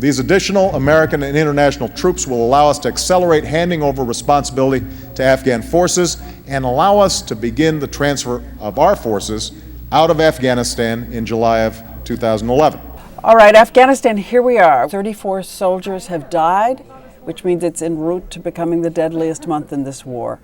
These additional American and international troops will allow us to accelerate handing over responsibility to Afghan forces and allow us to begin the transfer of our forces out of Afghanistan in July of 2011. All right, Afghanistan, here we are. 34 soldiers have died, which means it's en route to becoming the deadliest month in this war.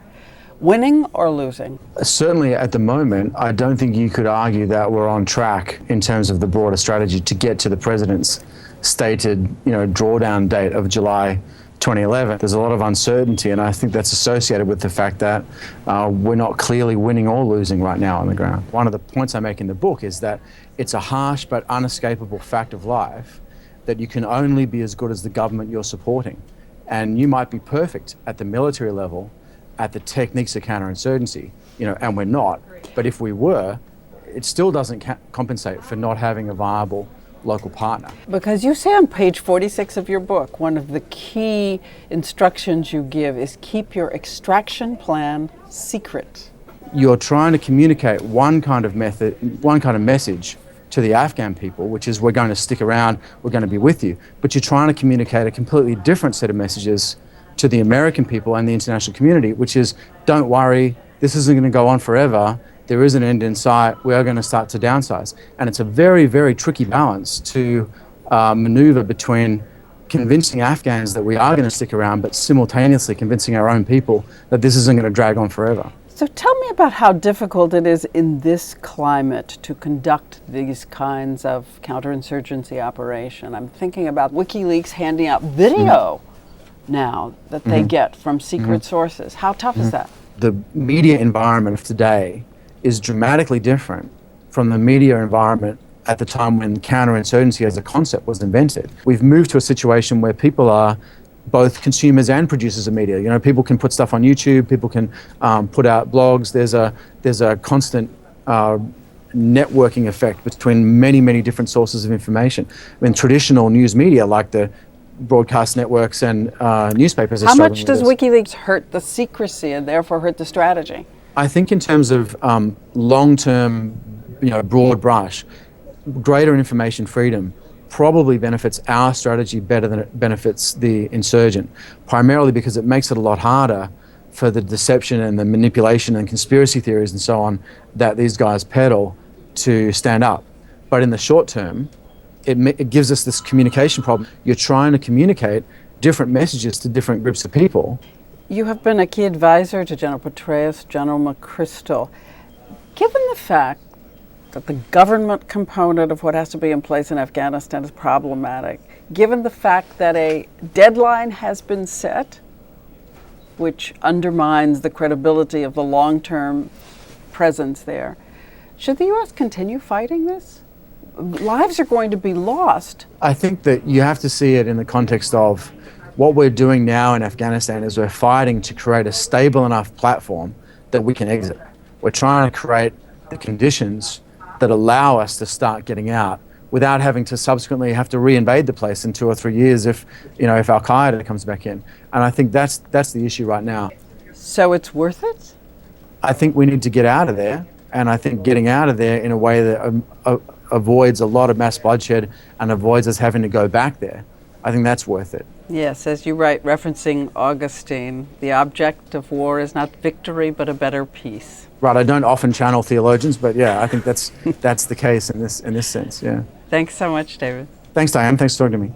Winning or losing? Certainly at the moment, I don't think you could argue that we're on track in terms of the broader strategy to get to the president's stated, drawdown date of July 2011. There's a lot of uncertainty, and I think that's associated with the fact that we're not clearly winning or losing right now on the ground. One of the points I make in the book is that it's a harsh but unescapable fact of life that you can only be as good as the government you're supporting. And you might be perfect at the military level, at the techniques of counterinsurgency, and we're not. But if we were, it still doesn't compensate for not having a viable local partner. Because you say on page 46 of your book, one of the key instructions you give is keep your extraction plan secret. You're trying to communicate one kind of message to the Afghan people, which is we're going to stick around, we're going to be with you. But you're trying to communicate a completely different set of messages to the American people and the international community, which is, don't worry, this isn't going to go on forever. There is an end in sight. We are going to start to downsize. And it's a very, very tricky balance to maneuver between convincing Afghans that we are going to stick around, but simultaneously convincing our own people that this isn't going to drag on forever. So tell me about how difficult it is in this climate to conduct these kinds of counterinsurgency operation. I'm thinking about Wikileaks handing out video now that they get from secret sources. How tough is that? The media environment of today is dramatically different from the media environment at the time when counterinsurgency as a concept was invented. We've moved to a situation where people are both consumers and producers of media. People can put stuff on YouTube, people can put out blogs. There's a constant networking effect between many, many different sources of information. Traditional news media, like the broadcast networks and newspapers, how much does WikiLeaks hurt the secrecy and therefore hurt the strategy? I think in terms of long-term, broad brush, greater information freedom probably benefits our strategy better than it benefits the insurgent, primarily because it makes it a lot harder for the deception and the manipulation and conspiracy theories and so on that these guys peddle to stand up. But in the short term, it gives us this communication problem. You're trying to communicate different messages to different groups of people. You have been a key advisor to General Petraeus, General McChrystal. Given the fact that the government component of what has to be in place in Afghanistan is problematic, given the fact that a deadline has been set, which undermines the credibility of the long-term presence there, should the U.S. continue fighting this? Lives are going to be lost. I think that you have to see it in the context of what we're doing now in Afghanistan is we're fighting to create a stable enough platform that we can exit. We're trying to create the conditions that allow us to start getting out without having to subsequently have to reinvade the place in 2 or 3 years if Al-Qaeda comes back in. And I think that's the issue right now. So it's worth it? I think we need to get out of there, and I think getting out of there in a way that avoids a lot of mass bloodshed and avoids us having to go back there, I think that's worth it. Yes, as you write, referencing Augustine, the object of war is not victory, but a better peace. Right, I don't often channel theologians, but yeah, I think that's the case in this sense, yeah. Thanks so much, David. Thanks, Diane. Thanks for talking to me.